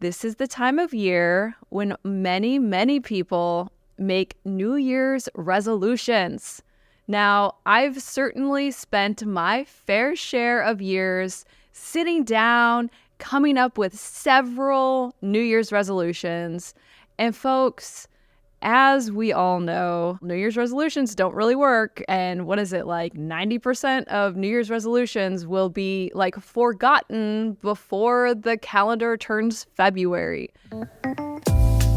This is the time of year when many people make New Year's resolutions. Now, I've certainly spent my fair share of years sitting down, coming up with several New Year's resolutions. And folks, as we all know, New Year's resolutions don't really work. And what is it, like 90% of New Year's resolutions will be like forgotten before the calendar turns February.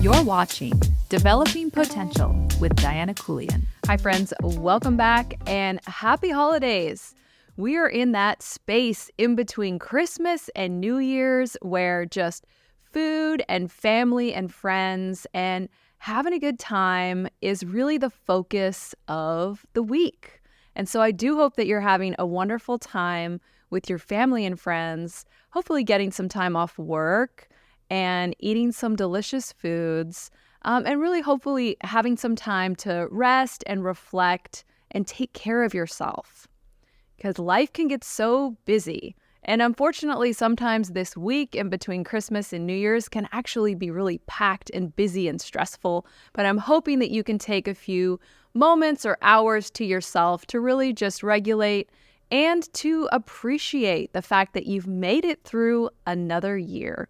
You're watching Developing Potential with Diana Keuilian. Hi, friends. Welcome back and happy holidays. We are in that space in between Christmas and New Year's where just food and family and friends and having a good time is really the focus of the week. And so I do hope that you're having a wonderful time with your family and friends, hopefully getting some time off work and eating some delicious foods, and really hopefully having some time to rest and reflect and take care of yourself. Because life can get so busy. And unfortunately, sometimes this week in between Christmas and New Year's can actually be really packed and busy and stressful. But I'm hoping that you can take a few moments or hours to yourself to really just regulate and to appreciate the fact that you've made it through another year,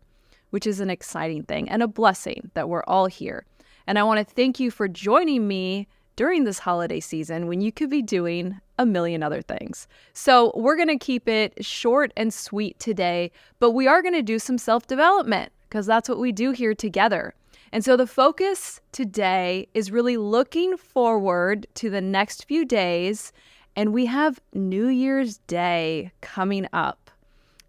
which is an exciting thing and a blessing that we're all here. And I want to thank you for joining me during this holiday season when you could be doing a million other things. So we're going to keep it short and sweet today, but we are going to do some self-development because that's what we do here together. And so the focus today is really looking forward to the next few days, and we have New Year's Day coming up.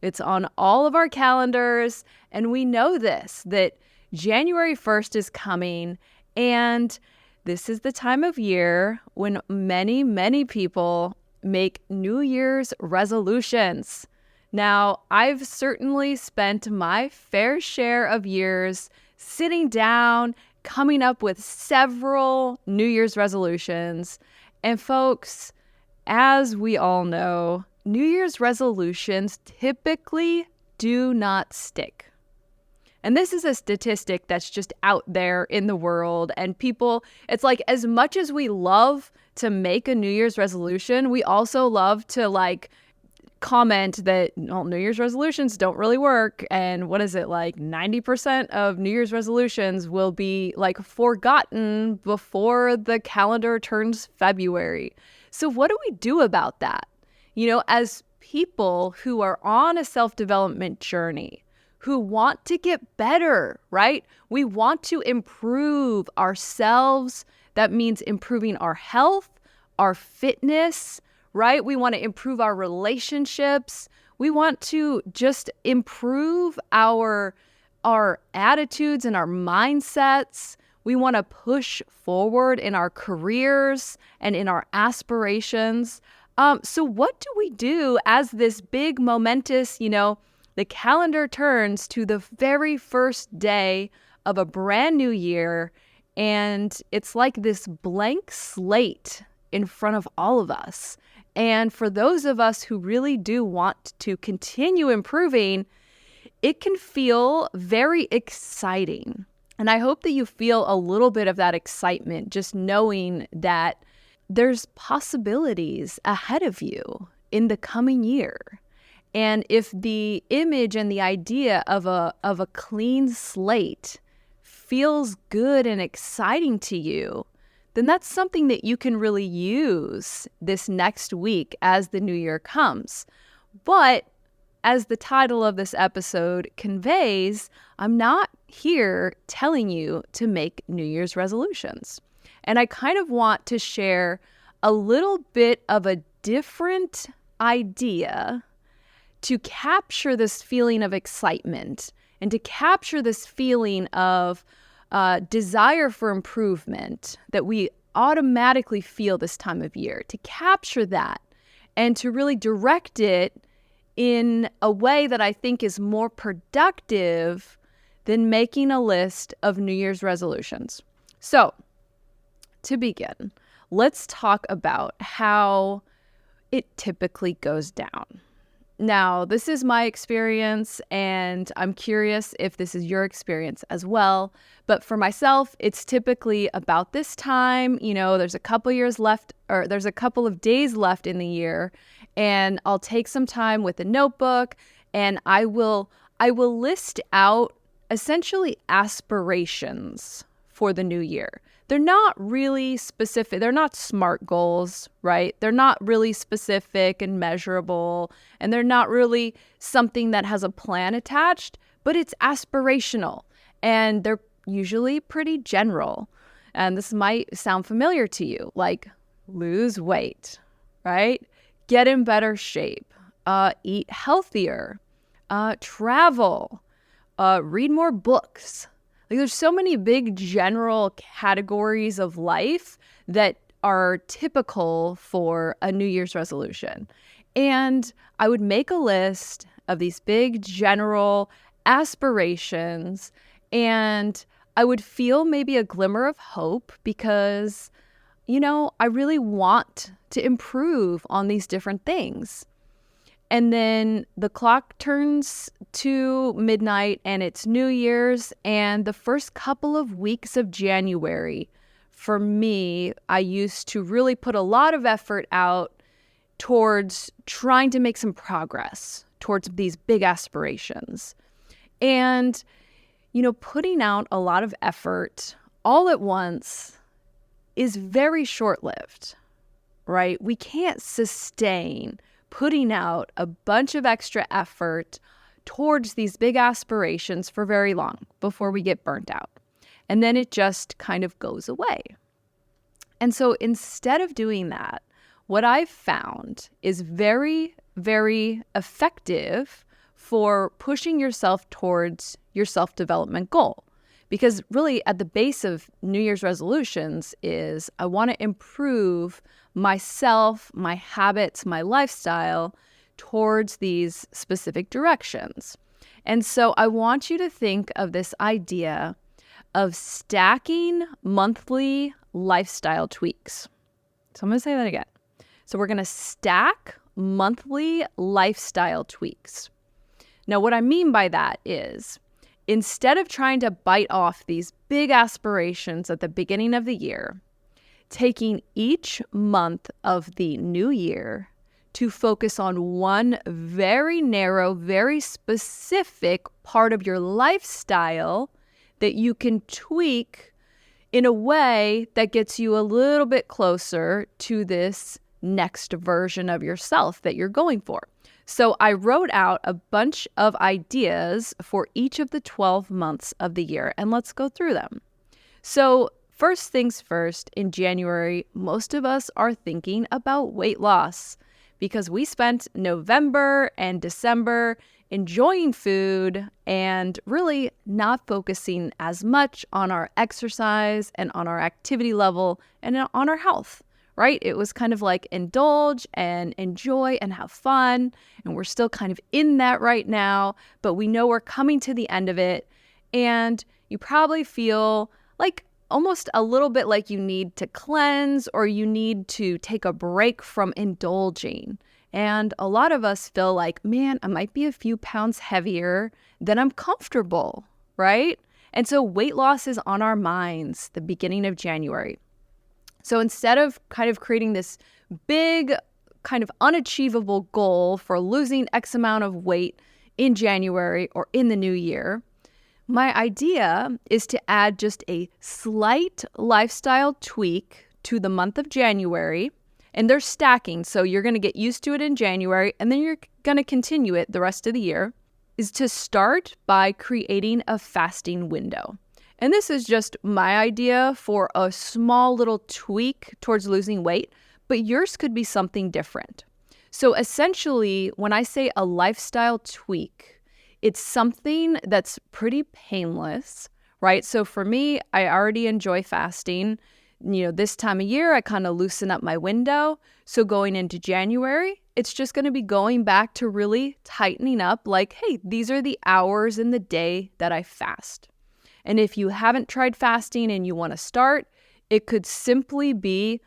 It's on all of our calendars, and we know this, that January 1st is coming, and this is the time of year when many people make New Year's resolutions. Now, I've certainly spent my fair share of years sitting down, coming up with several New Year's resolutions. And folks, as we all know, New Year's resolutions typically do not stick. And this is a statistic that's just out there in the world. And people, it's like as much as we love to make a New Year's resolution, we also love to comment that New Year's resolutions don't really work. And what is it, like 90% of New Year's resolutions will be like forgotten before the calendar turns February. So what do we do about that? As people who are on a self-development journey, who want to get better, right? We want to improve ourselves. That means improving our health, our fitness, right? We want to improve our relationships. We want to just improve our attitudes and our mindsets. We want to push forward in our careers and in our aspirations. So what do we do as this big momentous, the calendar turns to the very first day of a brand new year, and it's like this blank slate in front of all of us. And for those of us who really do want to continue improving, it can feel very exciting. And I hope that you feel a little bit of that excitement, just knowing that there's possibilities ahead of you in the coming year. And if the image and the idea of a clean slate feels good and exciting to you, then that's something that you can really use this next week as the new year comes. But as the title of this episode conveys, I'm not here telling you to make New Year's resolutions. And I kind of want to share a little bit of a different idea to capture this feeling of excitement and to capture this feeling of desire for improvement that we automatically feel this time of year, to capture that and to really direct it in a way that I think is more productive than making a list of New Year's resolutions. So, to begin, let's talk about how it typically goes down. Now, this is my experience, and I'm curious if this is your experience as well. But for myself, it's typically about this time. There's a couple years left, or there's a couple of days left in the year, and I'll take some time with a notebook, and I will list out essentially aspirations for the new year. They're not really specific. They're not SMART goals, right? They're not really specific and measurable, and they're not really something that has a plan attached, but it's aspirational, and they're usually pretty general. And this might sound familiar to you, like lose weight, right? Get in better shape, eat healthier, travel, read more books. Like, there's so many big general categories of life that are typical for a New Year's resolution. And I would make a list of these big general aspirations, and I would feel maybe a glimmer of hope because, I really want to improve on these different things. And then the clock turns to midnight and it's New Year's, and the first couple of weeks of January, for me, I used to really put a lot of effort out towards trying to make some progress towards these big aspirations. And, putting out a lot of effort all at once is very short-lived, right? We can't sustain putting out a bunch of extra effort towards these big aspirations for very long before we get burnt out. And then it just kind of goes away. And so instead of doing that, what I've found is very, very effective for pushing yourself towards your self-development goal. Because really at the base of New Year's resolutions is I want to improve myself, my habits, my lifestyle towards these specific directions. And so I want you to think of this idea of stacking monthly lifestyle tweaks. So I'm going to say that again. So we're going to stack monthly lifestyle tweaks. Now, what I mean by that is instead of trying to bite off these big aspirations at the beginning of the year, taking each month of the new year to focus on one very narrow, very specific part of your lifestyle that you can tweak in a way that gets you a little bit closer to this next version of yourself that you're going for. So I wrote out a bunch of ideas for each of the 12 months of the year, and let's go through them. So first things first, in January, most of us are thinking about weight loss because we spent November and December enjoying food and really not focusing as much on our exercise and on our activity level and on our health, right? It was kind of like indulge and enjoy and have fun. And we're still kind of in that right now, but we know we're coming to the end of it. And you probably feel like almost a little bit like you need to cleanse or you need to take a break from indulging. And a lot of us feel like, man, I might be a few pounds heavier than I'm comfortable, right? And so weight loss is on our minds the beginning of January. So instead of kind of creating this big kind of unachievable goal for losing X amount of weight in January or in the new year, my idea is to add just a slight lifestyle tweak to the month of January. And they're stacking, so you're going to get used to it in January, and then you're going to continue it the rest of the year, is to start by creating a fasting window. And this is just my idea for a small little tweak towards losing weight, but yours could be something different. So essentially, when I say a lifestyle tweak, it's something that's pretty painless, right? So for me, I already enjoy fasting. This time of year, I kind of loosen up my window. So going into January, it's just going to be going back to really tightening up like, hey, these are the hours in the day that I fast. And if you haven't tried fasting and you want to start, it could simply be,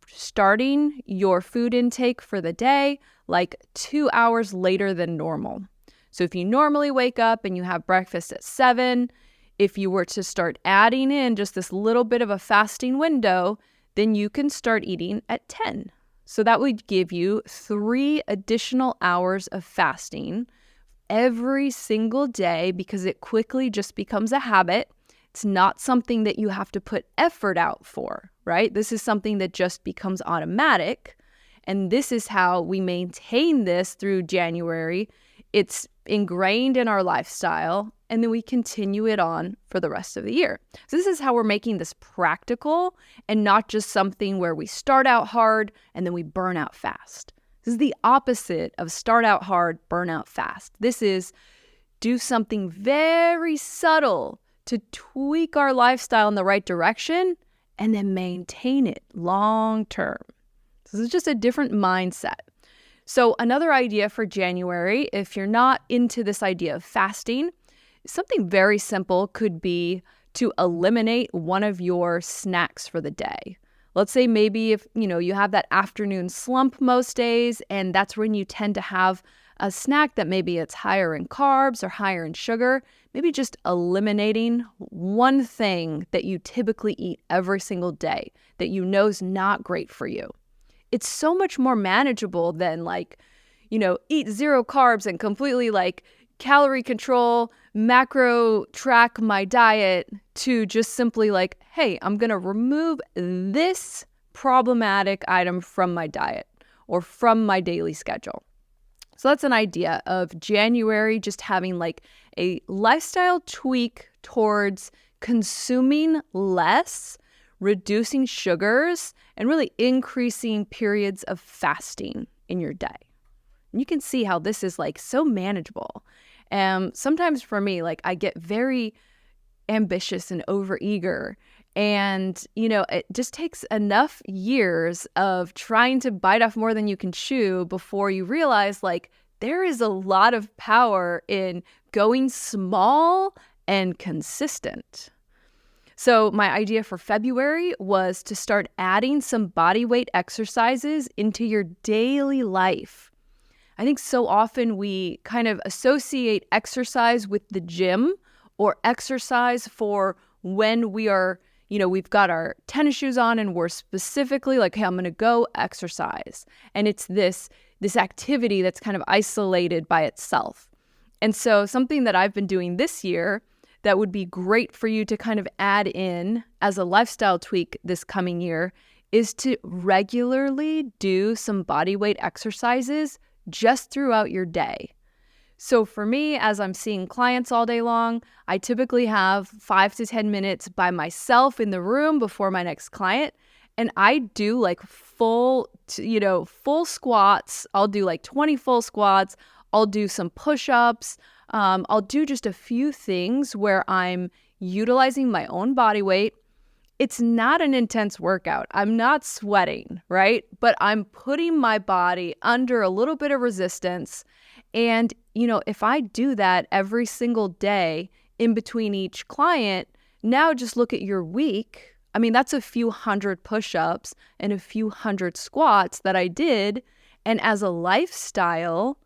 starting your food intake for the day like 2 hours later than normal. So if you normally wake up and you have breakfast at 7, if you were to start adding in just this little bit of a fasting window, then you can start eating at 10. So that would give you 3 additional hours of fasting every single day, because it quickly just becomes a habit. It's not something that you have to put effort out for, right? This is something that just becomes automatic. And this is how we maintain this through January. It's ingrained in our lifestyle, and then we continue it on for the rest of the year. So this is how we're making this practical and not just something where we start out hard and then we burn out fast. This is the opposite of start out hard, burn out fast. This is do something very subtle to tweak our lifestyle in the right direction and then maintain it long term. This is just a different mindset. So another idea for January, if you're not into this idea of fasting, something very simple could be to eliminate one of your snacks for the day. Let's say maybe if you have that afternoon slump most days, and that's when you tend to have a snack that maybe it's higher in carbs or higher in sugar, maybe just eliminating one thing that you typically eat every single day that you know is not great for you. It's so much more manageable than eat 0 carbs and completely calorie control, macro track my diet, to just simply hey, I'm going to remove this problematic item from my diet or from my daily schedule. So that's an idea of January, just having a lifestyle tweak towards consuming less, reducing sugars, and really increasing periods of fasting in your day. And you can see how this is so manageable. Sometimes for me, I get very ambitious and overeager. And, it just takes enough years of trying to bite off more than you can chew before you realize there is a lot of power in going small and consistent. So my idea for February was to start adding some body weight exercises into your daily life. I think so often we kind of associate exercise with the gym, or exercise for when we are, we've got our tennis shoes on and we're specifically hey, I'm going to go exercise. And it's this activity that's kind of isolated by itself. And so something that I've been doing this year that would be great for you to kind of add in as a lifestyle tweak this coming year is to regularly do some body weight exercises just throughout your day. So for me, as I'm seeing clients all day long, I typically have 5 to 10 minutes by myself in the room before my next client. And I do full squats. I'll do 20 full squats. I'll do some push-ups. I'll do just a few things where I'm utilizing my own body weight. It's not an intense workout. I'm not sweating, right? But I'm putting my body under a little bit of resistance. And, if I do that every single day in between each client, now just look at your week. I mean, that's a few hundred push-ups and a few hundred squats that I did. And as a lifestyle,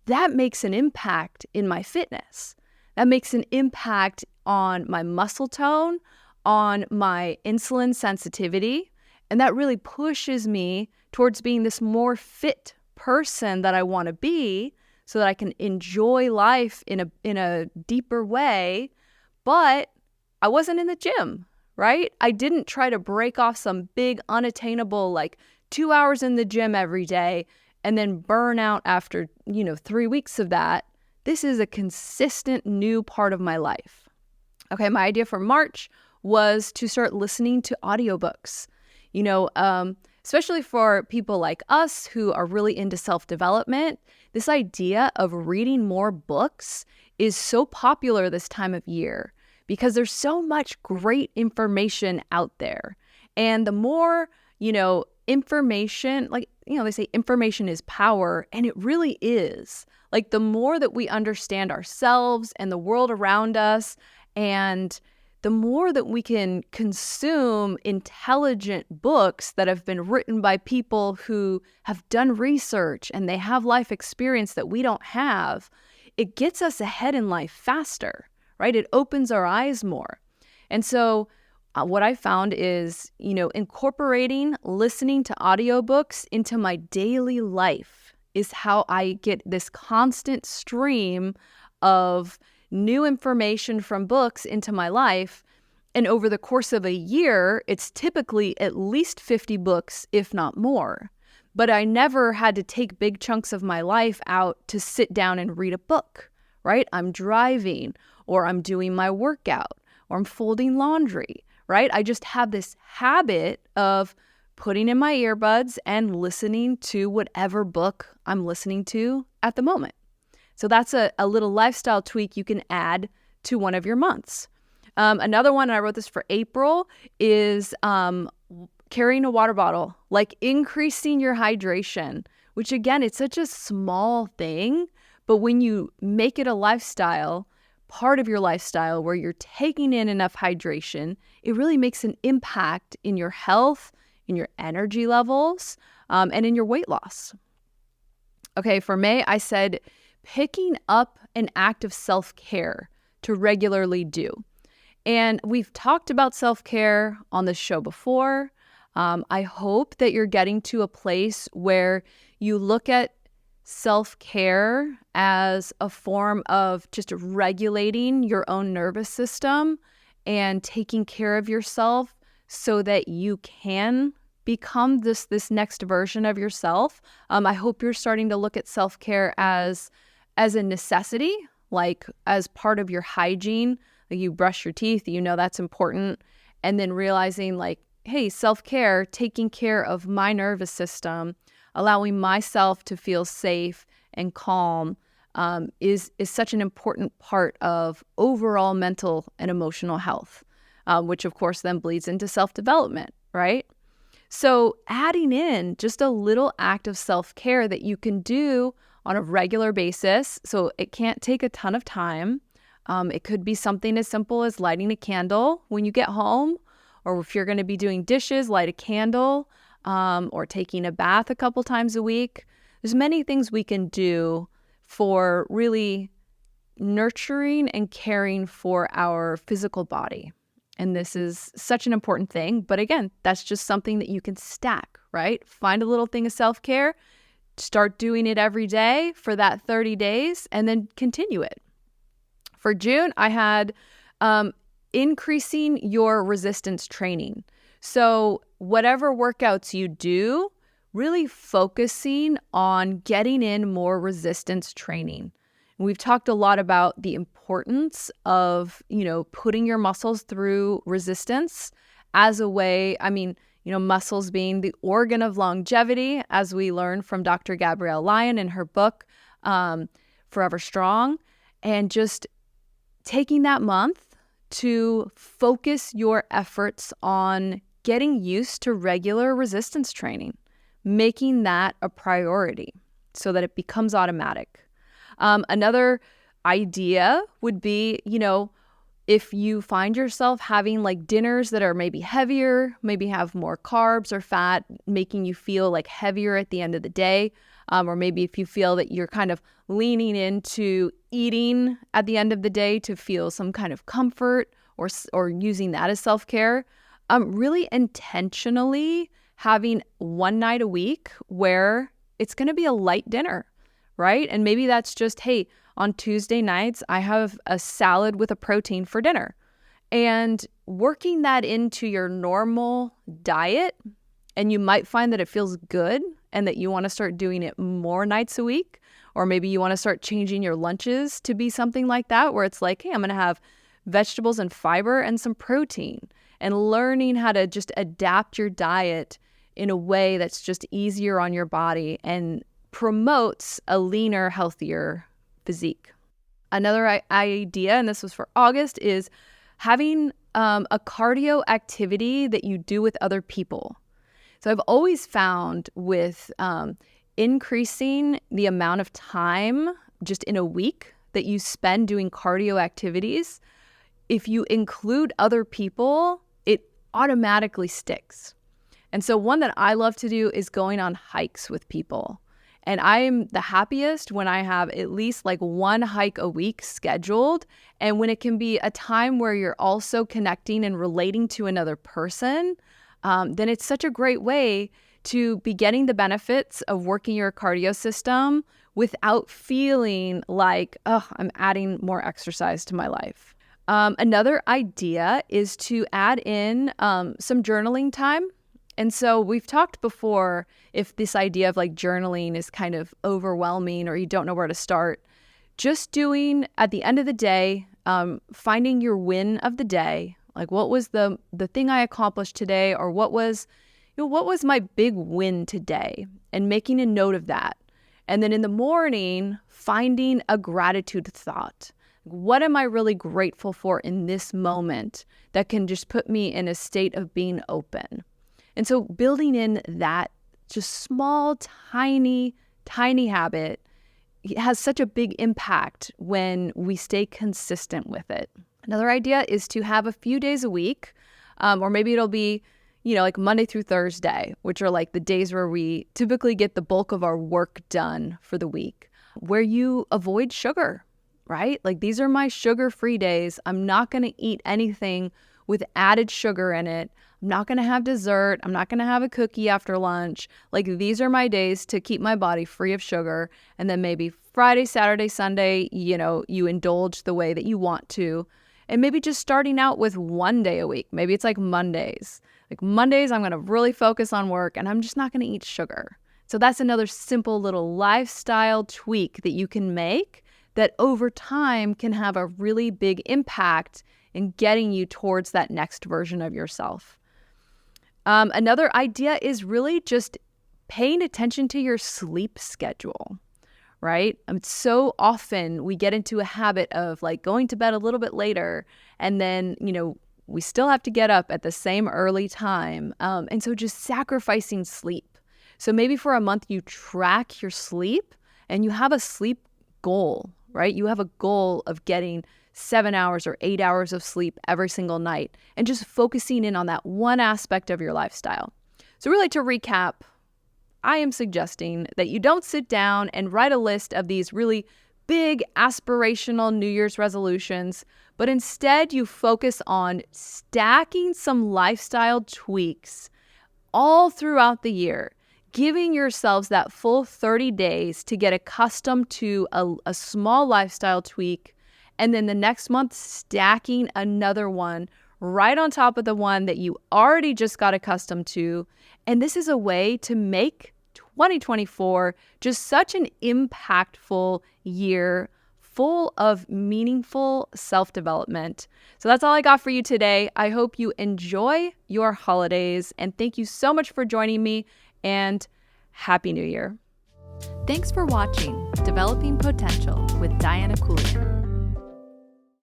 that makes an impact in my fitness. That makes an impact on my muscle tone, on my insulin sensitivity, and that really pushes me towards being this more fit person that I want to be, so that I can enjoy life in a deeper way. But I wasn't in the gym, right? I didn't try to break off some big unattainable 2 hours in the gym every day and then burn out after 3 weeks of that. This is a consistent new part of my life. Okay, my idea for March was to start listening to audiobooks. Especially for people like us who are really into self-development, this idea of reading more books is so popular this time of year because there's so much great information out there. And the more, information, they say information is power, and it really is. The more that we understand ourselves and the world around us, and the more that we can consume intelligent books that have been written by people who have done research and they have life experience that we don't have, it gets us ahead in life faster, right? It opens our eyes more. And so what I found is, incorporating listening to audiobooks into my daily life is how I get this constant stream of new information from books into my life. And over the course of a year, it's typically at least 50 books, if not more. But I never had to take big chunks of my life out to sit down and read a book, right? I'm driving, or I'm doing my workout, or I'm folding laundry, right? I just have this habit of putting in my earbuds and listening to whatever book I'm listening to at the moment. So that's a little lifestyle tweak you can add to one of your months. Another one, and I wrote this for April, is carrying a water bottle, like increasing your hydration, which again, it's such a small thing, but when you make it a lifestyle, part of your lifestyle where you're taking in enough hydration, it really makes an impact in your health, in your energy levels, and in your weight loss. Okay, for May, I said picking up an act of self-care to regularly do. And we've talked about self-care on this show before. I hope that you're getting to a place where you look at self-care as a form of just regulating your own nervous system and taking care of yourself so that you can become this next version of yourself. I hope you're starting to look at self-care as a necessity, like as part of your hygiene. Like you brush your teeth, that's important. And then realizing like, hey, self-care, taking care of my nervous system, allowing myself to feel safe and calm is such an important part of overall mental and emotional health, which of course then bleeds into self-development, right? So adding in just a little act of self-care that you can do on a regular basis. So it can't take a ton of time. It could be something as simple as lighting a candle when you get home, or if you're going to be doing dishes, light a candle, or taking a bath a couple times a week. There's many things we can do for really nurturing and caring for our physical body. And this is such an important thing. But again, that's just something that you can stack, right? Find a little thing of self-care, start doing it every day for that 30 days, and then continue it. For June, I had increasing your resistance training. So whatever workouts you do, really focusing on getting in more resistance training. And we've talked a lot about the importance of, putting your muscles through resistance as a way, muscles being the organ of longevity, as we learned from Dr. Gabrielle Lyon in her book, Forever Strong, and just taking that month to focus your efforts on getting used to regular resistance training, making that a priority so that it becomes automatic. Another idea would be, if you find yourself having like dinners that are maybe heavier, maybe have more carbs or fat, making you feel like heavier at the end of the day, or maybe if you feel that you're kind of leaning into eating at the end of the day to feel some kind of comfort or using that as self-care, really intentionally having one night a week where it's going to be a light dinner, right? And maybe that's just, hey, on Tuesday nights, I have a salad with a protein for dinner. And working that into your normal diet, and you might find that it feels good and that you want to start doing it more nights a week, or maybe you want to start changing your lunches to be something like that, where it's like, hey, I'm going to have vegetables and fiber and some protein, and learning how to just adapt your diet in a way that's just easier on your body and promotes a leaner, healthier physique. Another idea, and this was for August, is having a cardio activity that you do with other people. So I've always found with increasing the amount of time just in a week that you spend doing cardio activities, if you include other people, it automatically sticks. And so one that I love to do is going on hikes with people. And I'm the happiest when I have at least like one hike a week scheduled. And when it can be a time where you're also connecting and relating to another person, then it's such a great way to be getting the benefits of working your cardio system without feeling like, oh, I'm adding more exercise to my life. Another idea is to add in some journaling time. And so we've talked before, if this idea of like journaling is kind of overwhelming or you don't know where to start, just doing at the end of the day, finding your win of the day, like what was the thing I accomplished today, or what was my big win today, and making a note of that. And then in the morning, finding a gratitude thought. What am I really grateful for in this moment that can just put me in a state of being open? And so building in that just small, tiny habit has such a big impact when we stay consistent with it. Another idea is to have a few days a week, or maybe it'll be, like Monday through Thursday, which are like the days where we typically get the bulk of our work done for the week, where you avoid sugar, right? Like these are my sugar-free days. I'm not going to eat anything with added sugar in it. I'm not going to have dessert. I'm not going to have a cookie after lunch. Like these are my days to keep my body free of sugar. And then maybe Friday, Saturday, Sunday, you indulge the way that you want to. And maybe just starting out with one day a week. Maybe it's like Mondays. Like Mondays, I'm going to really focus on work and I'm just not going to eat sugar. So that's another simple little lifestyle tweak that you can make that over time can have a really big impact in getting you towards that next version of yourself. Another idea is really just paying attention to your sleep schedule, right? So often we get into a habit of like going to bed a little bit later and then, we still have to get up at the same early time. And so just sacrificing sleep. So maybe for a month you track your sleep and you have a sleep goal, right? You have a goal of getting 7 hours or 8 hours of sleep every single night and just focusing in on that one aspect of your lifestyle. So really to recap, I am suggesting that you don't sit down and write a list of these really big aspirational New Year's resolutions, but instead you focus on stacking some lifestyle tweaks all throughout the year, giving yourselves that full 30 days to get accustomed to a small lifestyle tweak, and then the next month stacking another one right on top of the one that you already just got accustomed to. And this is a way to make 2024 just such an impactful year full of meaningful self-development. So that's all I got for you today. I hope you enjoy your holidays, and thank you so much for joining me, and Happy New Year. Thanks for watching Developing Potential with Diana Keuilian.